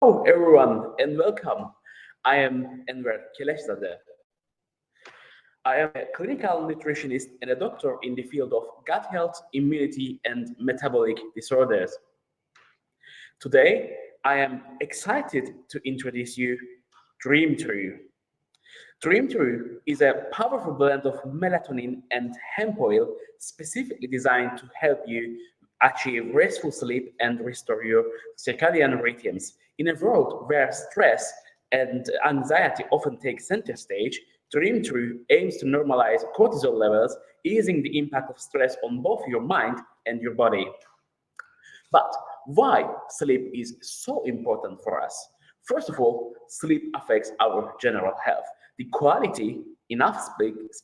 Hello, everyone, and welcome. I am Enver Keleshzadeh. I am a clinical nutritionist and a doctor in the field of gut health, immunity, and metabolic disorders. Today, I am excited to introduce you Dream True. Dream True is a powerful blend of melatonin and hemp oil specifically designed to help you achieve restful sleep and restore your circadian rhythms. In a world where stress and anxiety often take center stage, Dream True aims to normalize cortisol levels, easing the impact of stress on both your mind and your body. But why sleep is so important for us? First of all, sleep affects our general health. The quality enough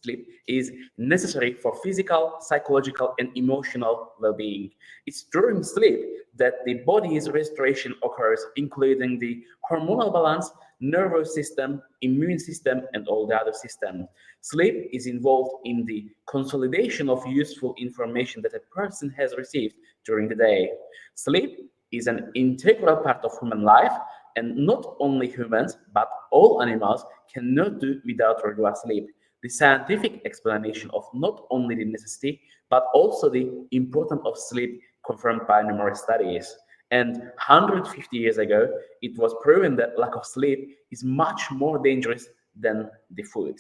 sleep is necessary for physical, psychological, and emotional well-being. It's during sleep that the body's restoration occurs, including the hormonal balance, nervous system, immune system, and all the other systems. Sleep is involved in the consolidation of useful information that a person has received during the day. Sleep is an integral part of human life, and not only humans, but all animals cannot do without regular sleep. The scientific explanation of not only the necessity, but also the importance of sleep confirmed by numerous studies. And 150 years ago, it was proven that lack of sleep is much more dangerous than the food.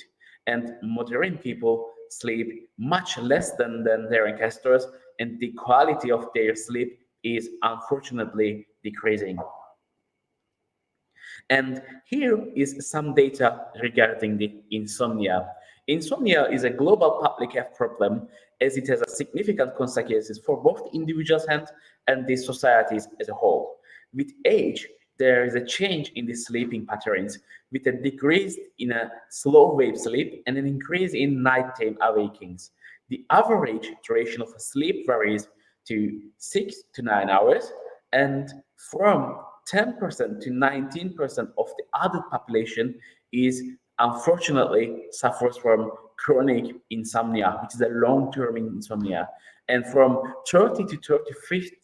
And modern people sleep much less than their ancestors, and the quality of their sleep is unfortunately decreasing. And here is some data regarding the insomnia. Insomnia is a global public health problem as it has a significant consequences for both individuals and the societies as a whole. With age, there is a change in the sleeping patterns, with a decrease in a slow wave sleep and an increase in nighttime awakings. The average duration of sleep varies to 6 to 9 hours, and from 10% to 19% of the adult population is unfortunately suffers from chronic insomnia, which is a long-term insomnia. And from 30 to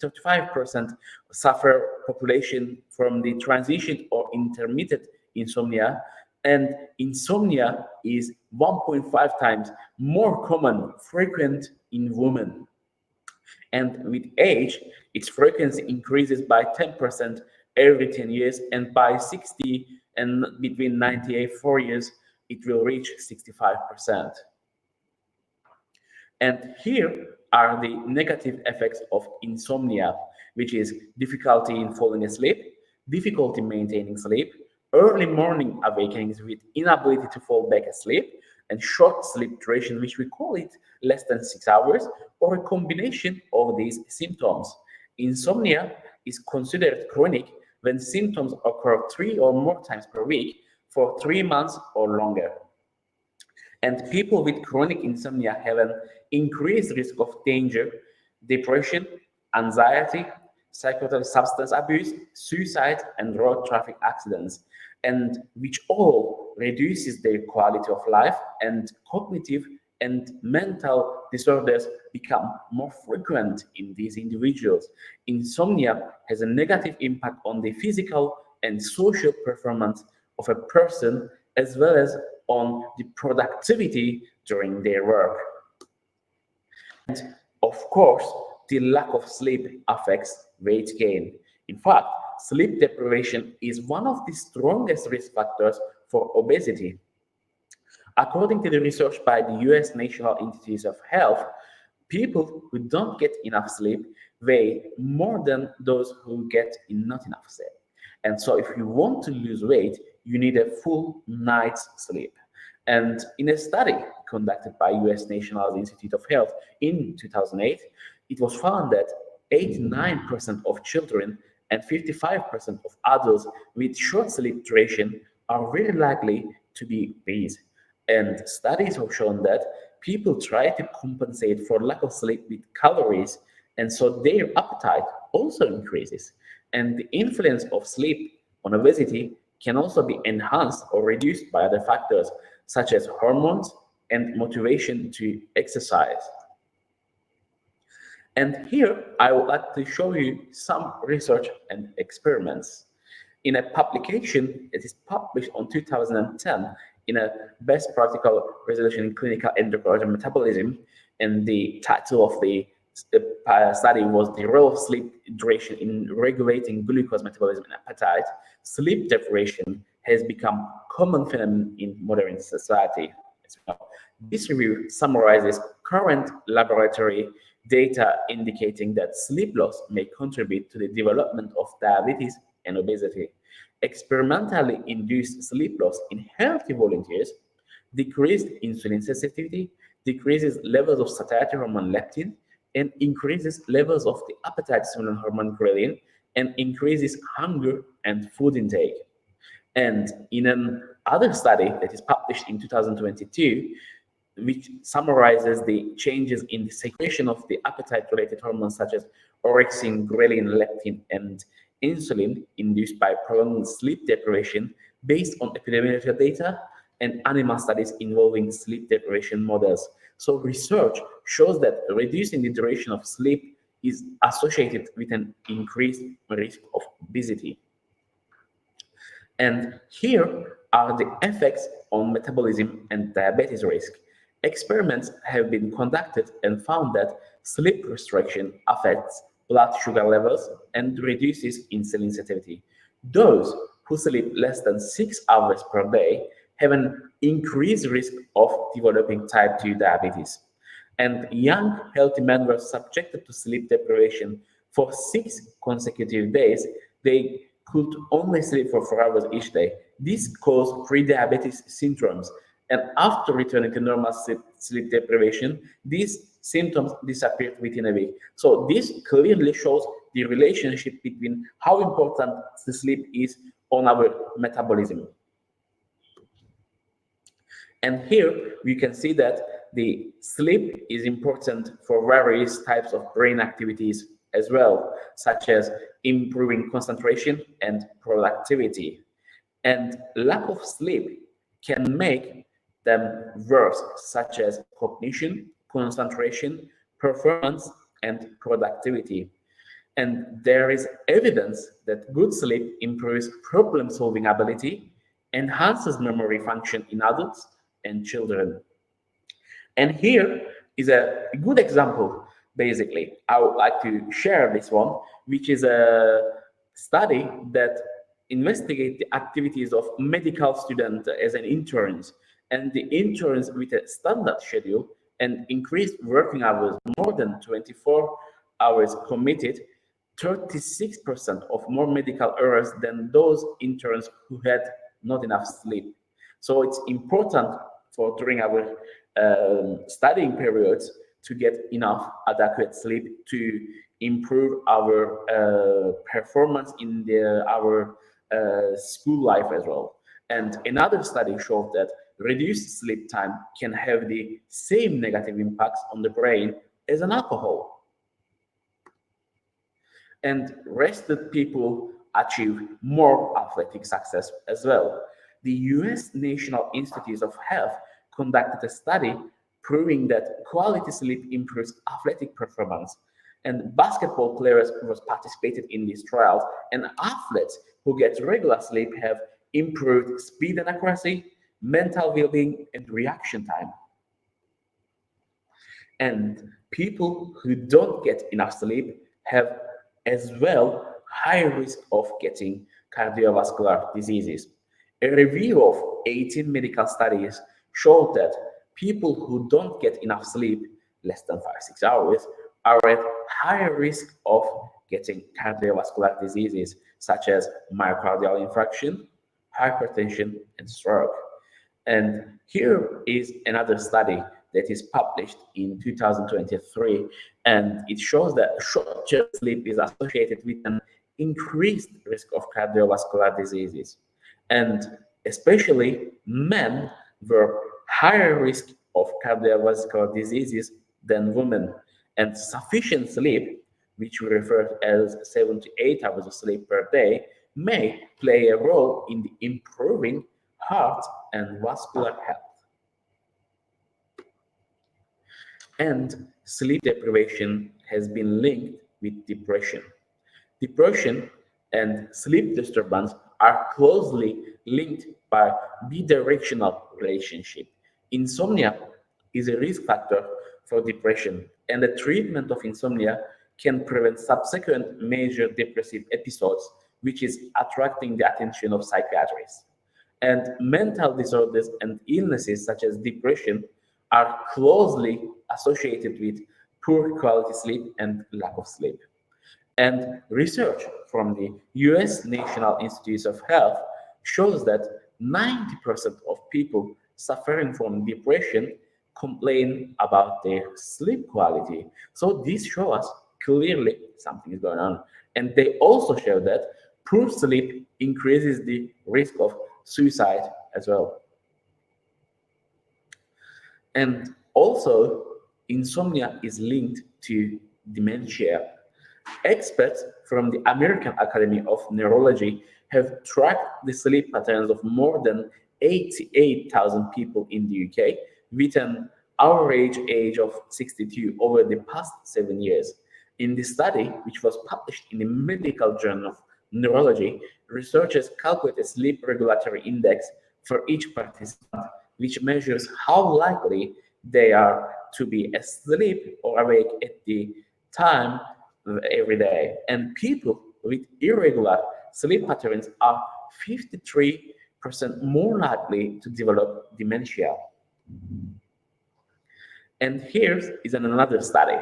35% suffer population from the transition or intermittent insomnia. And insomnia is 1.5 times more common, frequent in women. And with age, its frequency increases by 10% every 10 years, and by 60 and between 98 4 years, it will reach 65%. And here are the negative effects of insomnia, which is difficulty in falling asleep, difficulty maintaining sleep, early morning awakenings with inability to fall back asleep, and short sleep duration, which we call it less than 6 hours, or a combination of these symptoms. Insomnia is considered chronic when symptoms occur 3 or more times per week for 3 months or longer. And people with chronic insomnia have an increased risk of danger, depression, anxiety, psychotropic substance abuse, suicide, and road traffic accidents, and which all reduces their quality of life, and cognitive and mental disorders become more frequent in these individuals. Insomnia has a negative impact on the physical and social performance of a person, as well as on the productivity during their work. Of course, the lack of sleep affects weight gain. In fact, sleep deprivation is one of the strongest risk factors for obesity. According to the research by the US National Institutes of Health, people who don't get enough sleep weigh more than those who get not enough sleep. And so, if you want to lose weight, you need a full night's sleep. And in a study conducted by US National Institute of Health in 2008, it was found that 89% of children and 55% of adults with short sleep duration are very likely to be obese. And studies have shown that people try to compensate for lack of sleep with calories, and so their appetite also increases. And the influence of sleep on obesity can also be enhanced or reduced by other factors, such as hormones and motivation to exercise. And here I would like to show you some research and experiments. In a publication that is published in 2010 in a best practical resolution in clinical endocrinology and metabolism, and the title of the study was the role of sleep duration in regulating glucose metabolism and appetite. Sleep deprivation has become common phenomenon in modern society as well. This review summarizes current laboratory data indicating that sleep loss may contribute to the development of diabetes and obesity. Experimentally induced sleep loss in healthy volunteers decreased insulin sensitivity, decreases levels of satiety hormone leptin, and increases levels of the appetite stimulant hormone ghrelin, and increases hunger and food intake. And in another study that is published in 2022, which summarizes the changes in the secretion of the appetite-related hormones such as orexin, ghrelin, leptin, and insulin induced by prolonged sleep deprivation based on epidemiological data and animal studies involving sleep deprivation models. So research shows that reducing the duration of sleep is associated with an increased risk of obesity. And here are the effects on metabolism and diabetes risk. Experiments have been conducted and found that sleep restriction affects blood sugar levels and reduces insulin sensitivity. Those who sleep less than 6 hours per day have an increased risk of developing type 2 diabetes. And young, healthy men were subjected to sleep deprivation for 6 consecutive days. They could only sleep for 4 hours each day. This caused pre-diabetes symptoms. And after returning to normal sleep deprivation, these symptoms disappeared within a week. So this clearly shows the relationship between how important the sleep is on our metabolism. And here we can see that the sleep is important for various types of brain activities as well, such as improving concentration and productivity. And lack of sleep can make them worse, such as cognition, concentration, performance, and productivity. And there is evidence that good sleep improves problem solving ability, enhances memory function in adults and children. And here is a good example, basically. I would like to share this one, which is a study that investigates the activities of medical students as an interns. And the interns with a standard schedule and increased working hours more than 24 hours committed 36% of more medical errors than those interns who had not enough sleep. So it's important for during our studying periods to get enough adequate sleep to improve our performance in our school life as well. And another study showed that reduced sleep time can have the same negative impacts on the brain as an alcohol. And rested people achieve more athletic success as well. The US National Institutes of Health conducted a study proving that quality sleep improves athletic performance. And basketball players who participated in these trials and athletes who get regular sleep have improved speed and accuracy, mental well-being, and reaction time. And people who don't get enough sleep have as well high risk of getting cardiovascular diseases. A review of 18 medical studies showed that people who don't get enough sleep, less than 5 6 hours, are at higher risk of getting cardiovascular diseases such as myocardial infarction, hypertension, and stroke. And here is another study that is published in 2023, and it shows that short-term sleep is associated with an increased risk of cardiovascular diseases. And especially men were higher risk of cardiovascular diseases than women. And sufficient sleep, which we refer as 7 to 8 hours of sleep per day, may play a role in the improving heart and vascular health. And sleep deprivation has been linked with depression. Depression and sleep disturbance are closely linked by bidirectional relationship. Insomnia is a risk factor for depression, and the treatment of insomnia can prevent subsequent major depressive episodes, which is attracting the attention of psychiatrists. And mental disorders and illnesses such as depression are closely associated with poor quality sleep and lack of sleep. And research from the US National Institutes of Health shows that 90% of people suffering from depression complain about their sleep quality. So this shows us clearly something is going on. And they also show that poor sleep increases the risk of suicide as well. And also, insomnia is linked to dementia. Experts from the American Academy of Neurology have tracked the sleep patterns of more than 88,000 people in the UK with an average age of 62 over the past 7 years. In the study, which was published in the Medical Journal of Neurology, researchers calculate a sleep regulatory index for each participant, which measures how likely they are to be asleep or awake at the time every day. And people with irregular sleep patterns are 53% more likely to develop dementia. And here is another study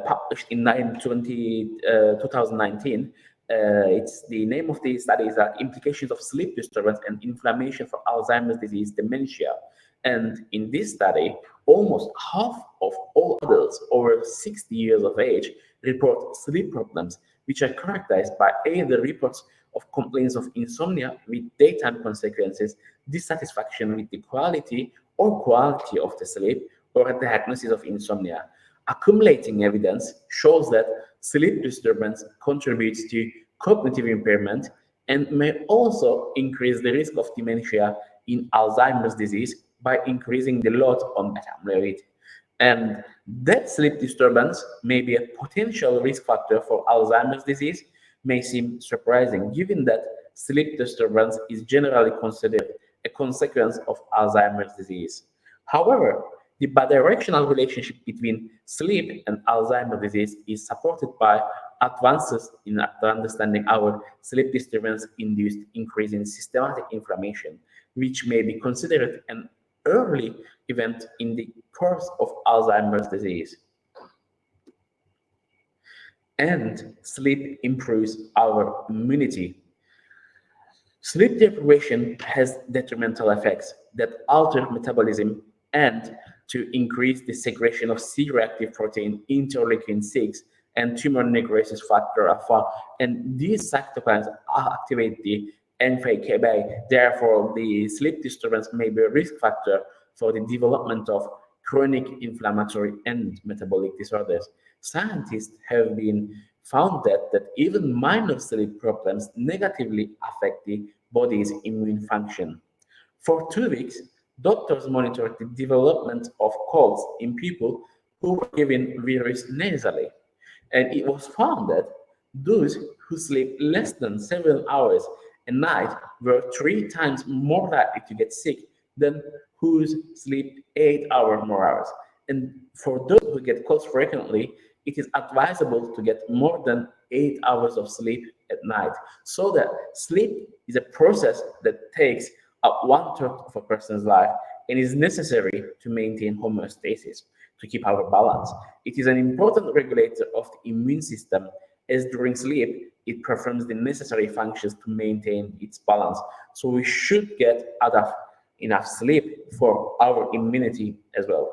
published in 2019. It's the name of the study is Implications of Sleep Disturbance and Inflammation for Alzheimer's Disease Dementia. And in this study, almost half of all adults over 60 years of age report sleep problems, which are characterized by either reports of complaints of insomnia with daytime consequences, dissatisfaction with the quality or quality of the sleep, or a diagnosis of insomnia. Accumulating evidence shows that sleep disturbance contributes to cognitive impairment and may also increase the risk of dementia in Alzheimer's disease by increasing the load on beta amyloid. And that sleep disturbance may be a potential risk factor for Alzheimer's disease may seem surprising, given that sleep disturbance is generally considered a consequence of Alzheimer's disease. However, the bidirectional relationship between sleep and Alzheimer's disease is supported by advances in understanding our sleep disturbance-induced increase in systematic inflammation, which may be considered an early event in the course of Alzheimer's disease. And sleep improves our immunity. Sleep deprivation has detrimental effects that alter metabolism and to increase the secretion of C-reactive protein interleukin 6 and tumor necrosis factor alpha. And these cytokines activate the NFKB. Therefore, the sleep disturbance may be a risk factor for the development of chronic inflammatory and metabolic disorders. Scientists have been found that even minor sleep problems negatively affect the body's immune function. For 2 weeks, doctors monitored the development of colds in people who were given virus nasally. And it was found that those who sleep less than 7 hours a night were 3 times more likely to get sick than who sleep 8 hours more hours. And for those who get colds frequently, it is advisable to get more than 8 hours of sleep at night, so that sleep is a process that takes up 1/3 of a person's life and is necessary to maintain homeostasis, to keep our balance. It is an important regulator of the immune system, as during sleep, it performs the necessary functions to maintain its balance. So we should get enough sleep for our immunity as well.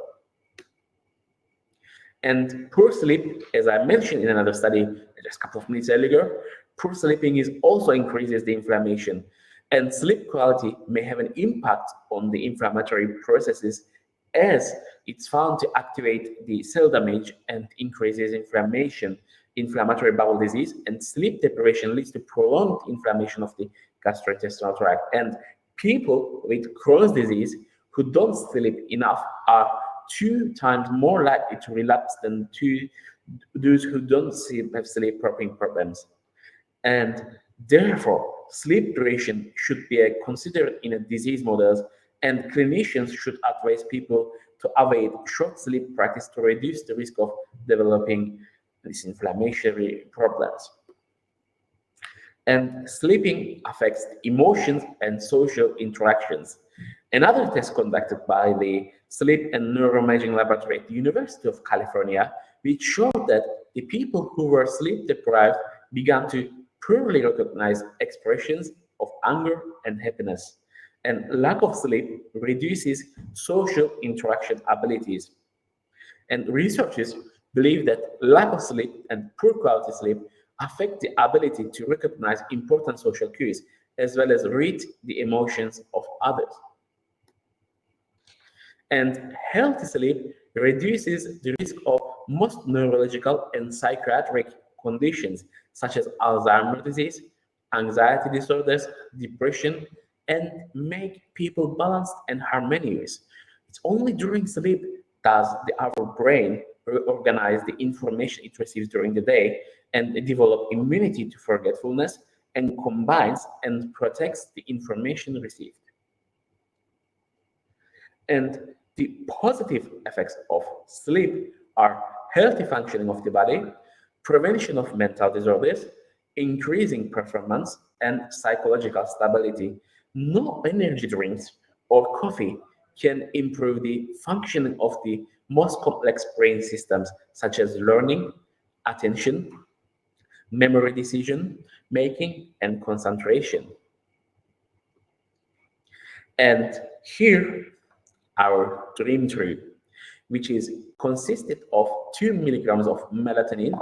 And poor sleep, as I mentioned in another study just a couple of minutes earlier, poor sleeping also increases the inflammation. And sleep quality may have an impact on the inflammatory processes, as it's found to activate the cell damage and increases inflammatory bowel disease, and sleep deprivation leads to prolonged inflammation of the gastrointestinal tract. And people with Crohn's disease who don't sleep enough are 2 times more likely to relapse than those who don't have sleep problems. And Therefore, sleep duration should be considered in a disease models, and clinicians should advise people to avoid short sleep practice to reduce the risk of developing these inflammatory problems. And sleeping affects emotions and social interactions. Another test conducted by the Sleep and Neuroimaging Laboratory at the University of California, which showed that the people who were sleep deprived began to poorly recognize expressions of anger and happiness. And lack of sleep reduces social interaction abilities. And researchers believe that lack of sleep and poor quality sleep affect the ability to recognize important social cues as well as read the emotions of others. And healthy sleep reduces the risk of most neurological and psychiatric conditions such as Alzheimer's disease, anxiety disorders, depression, and make people balanced and harmonious. It's only during sleep does our brain reorganize the information it receives during the day and develop immunity to forgetfulness and combines and protects the information received. And the positive effects of sleep are healthy functioning of the body, prevention of mental disorders, increasing performance, and psychological stability. No energy drinks or coffee can improve the functioning of the most complex brain systems, such as learning, attention, memory decision making, and concentration. And here our dream tree, which is consisted of 2 milligrams of melatonin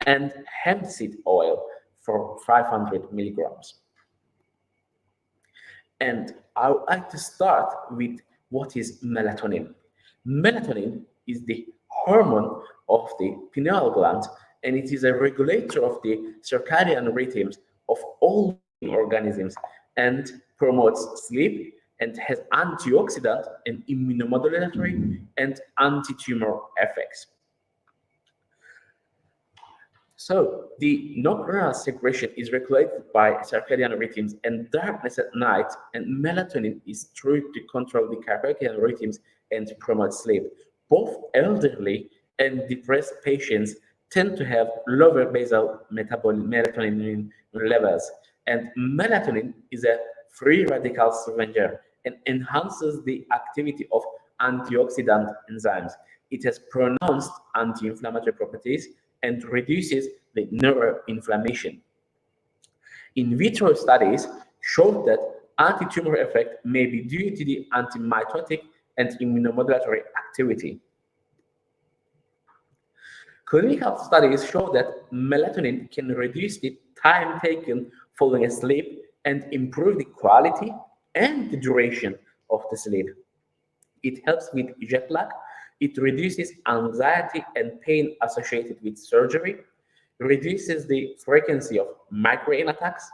and hemp seed oil for 500 milligrams. And I would like to start with what is melatonin. Melatonin is the hormone of the pineal gland, and it is a regulator of the circadian rhythms of all living organisms and promotes sleep and has antioxidant and immunomodulatory and anti-tumor effects. So the nocturnal secretion is regulated by circadian rhythms and darkness at night, and melatonin is true to control the circadian rhythms and promote sleep. Both elderly and depressed patients tend to have lower basal metabolic melatonin levels, and melatonin is a free radical scavenger and enhances the activity of antioxidant enzymes. It has pronounced anti-inflammatory properties and reduces the neuroinflammation. In vitro studies showed that anti-tumor effect may be due to the antimitotic and immunomodulatory activity. Clinical studies show that melatonin can reduce the time taken falling asleep and improve the quality and the duration of the sleep. It helps with jet lag. It reduces anxiety and pain associated with surgery, reduces the frequency of migraine attacks,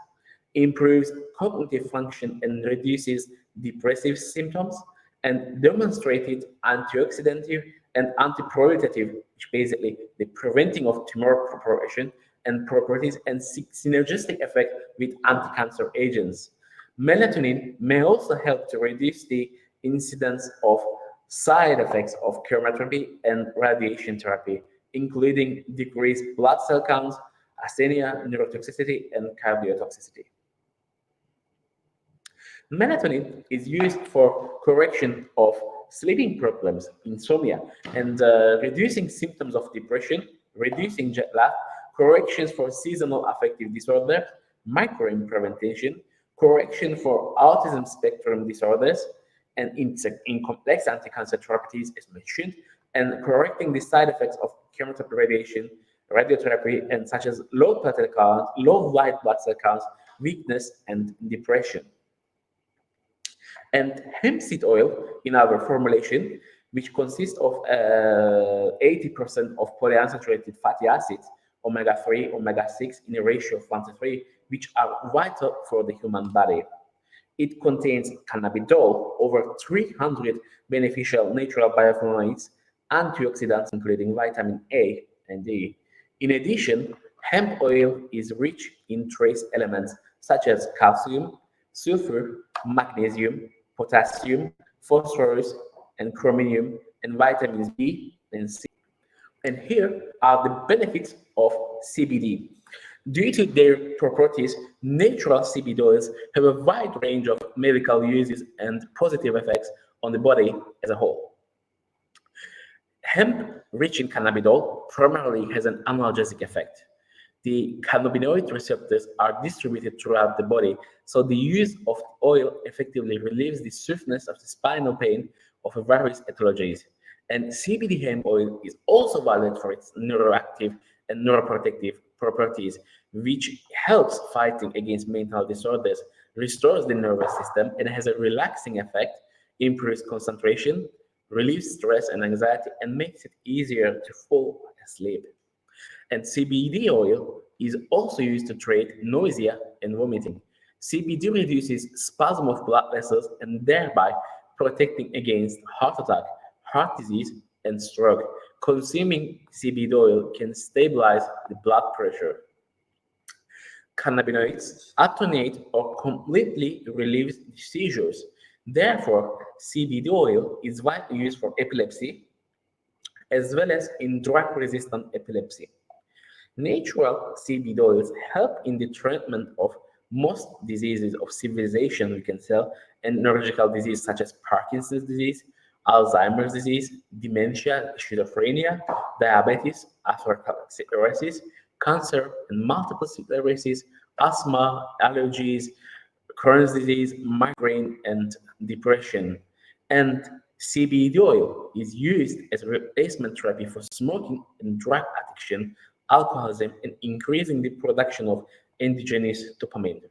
improves cognitive function and reduces depressive symptoms, and demonstrated antioxidant and antiproliferative, which basically the preventing of tumor progression and properties and synergistic effect with anti-cancer agents. Melatonin may also help to reduce the incidence of side effects of chemotherapy and radiation therapy, including decreased blood cell counts, asthenia, neurotoxicity, and cardiotoxicity. Melatonin is used for correction of sleeping problems, insomnia, and reducing symptoms of depression, reducing jet lag, corrections for seasonal affective disorder, migraine prevention, correction for autism spectrum disorders, and in complex anti-cancer therapies, as mentioned, and correcting the side effects of chemotherapy radiation, radiotherapy, and such as low platelet count, low white blood cell counts, weakness, and depression. And hemp seed oil in our formulation, which consists of 80% of polyunsaturated fatty acids, omega-3, omega-6 in a ratio of 1 to 3, which are vital for the human body. It contains cannabidiol, over 300 beneficial natural bioflavonoids, antioxidants, including vitamin A and D. In addition, Hemp oil is rich in trace elements such as calcium, sulfur, magnesium, potassium, phosphorus, and chromium, and vitamins B and C. And here are the benefits of CBD. Due to their properties, natural CBD oils have a wide range of medical uses and positive effects on the body as a whole. Hemp, rich in cannabidiol, primarily has an analgesic effect. The cannabinoid receptors are distributed throughout the body, so the use of oil effectively relieves the softness of the spinal pain of various etiologies. And CBD hemp oil is also valued for its neuroactive and neuroprotective properties, which helps fighting against mental disorders, restores the nervous system, and has a relaxing effect, improves concentration, relieves stress and anxiety, and makes it easier to fall asleep. And CBD oil is also used to treat nausea and vomiting. CBD reduces spasm of blood vessels and thereby protecting against heart attack, heart disease, and stroke. Consuming CBD oil can stabilize the blood pressure. Cannabinoids attenuate or completely relieve seizures. Therefore, CBD oil is widely used for epilepsy as well as in drug-resistant epilepsy. Natural CBD oils help in the treatment of most diseases of civilization, we can say, and neurological disease such as Parkinson's disease, Alzheimer's disease, dementia, schizophrenia, diabetes, atherosclerosis, cancer, and multiple sclerosis, asthma, allergies, Crohn's disease, migraine, and depression. And CBD oil is used as a replacement therapy for smoking and drug addiction, alcoholism, and increasing the production of endogenous dopamine.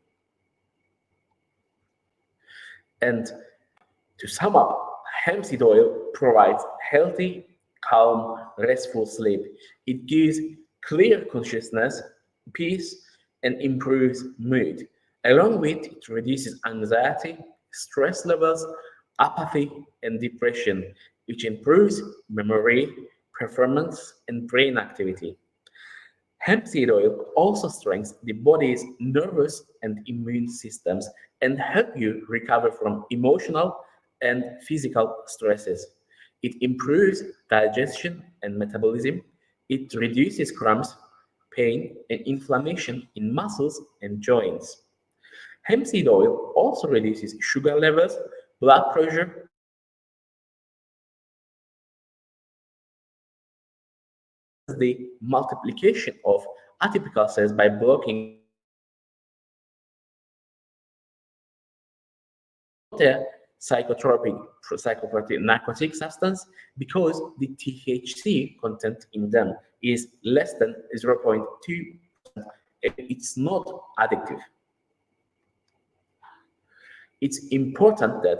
And to sum up, hemp seed oil provides healthy, calm, restful sleep. It gives clear consciousness, peace, and improves mood. Along with it reduces anxiety, stress levels, apathy, and depression, which improves memory, performance, and brain activity. Hemp seed oil also strengthens the body's nervous and immune systems and help you recover from emotional and physical stresses. It improves digestion and metabolism. It reduces cramps, pain, and inflammation in muscles and joints. Hemp seed oil also reduces sugar levels, blood pressure, the multiplication of atypical cells by blocking a psychotropic narcotic substance because the THC content in them is less than 0.2. It's not addictive. It's important that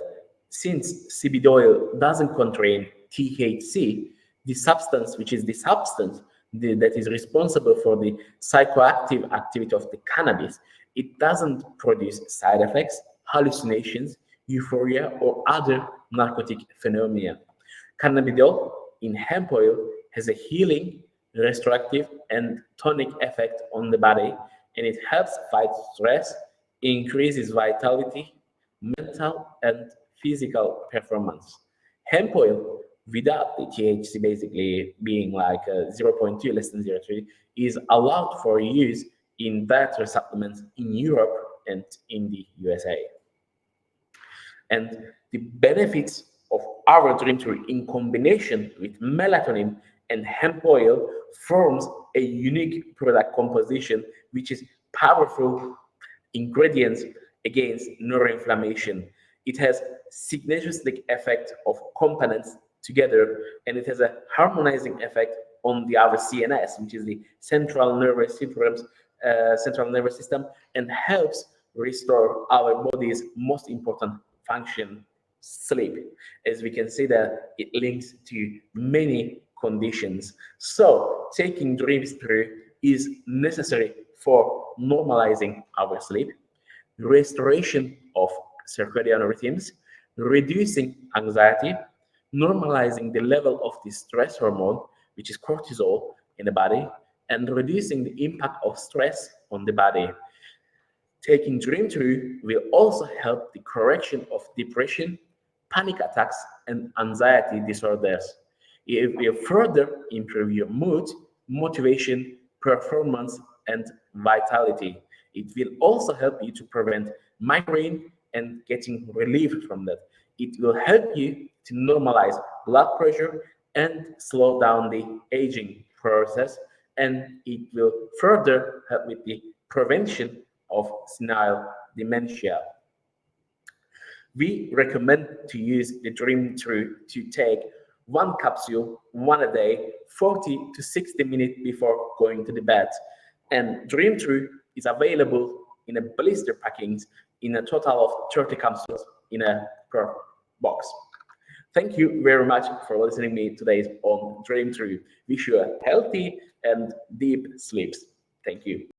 since CBD oil doesn't contain THC, the substance, which is the substance that is responsible for the psychoactive activity of the cannabis, it doesn't produce side effects, hallucinations, euphoria, or other narcotic phenomena. Cannabidiol in hemp oil has a healing, restorative, and tonic effect on the body, and it helps fight stress, increases vitality, mental and physical performance. Hemp oil without the THC basically being like 0.2 less than 0.3 is allowed for use in dietary supplements in Europe and in the USA. And the benefits of our dream tree in combination with melatonin and hemp oil forms a unique product composition which is powerful ingredients against neuroinflammation. It has synergistic effect of components together, and it has a harmonizing effect on the our CNS, which is the central nervous system, and helps restore our body's most important function, sleep. As we can see that it links to many conditions. So taking dreams through is necessary for normalizing our sleep, restoration of circadian rhythms, reducing anxiety, normalizing the level of the stress hormone, which is cortisol in the body, and reducing the impact of stress on the body. Taking Dream Tree will also help the correction of depression, panic attacks, and anxiety disorders. It will further improve your mood, motivation, performance, and vitality. It will also help you to prevent migraine and getting relief from that. It will help you to normalize blood pressure and slow down the aging process, and it will further help with the prevention of senile dementia. We recommend to use the Dream Tree to take one capsule, one a day, 40 to 60 minutes before going to the bed. And Dream Tree is available in a blister packings in a total of 30 capsules in a per box. Thank you very much for listening to me today on Dream Tree. Wish you a healthy and deep sleeps. Thank you.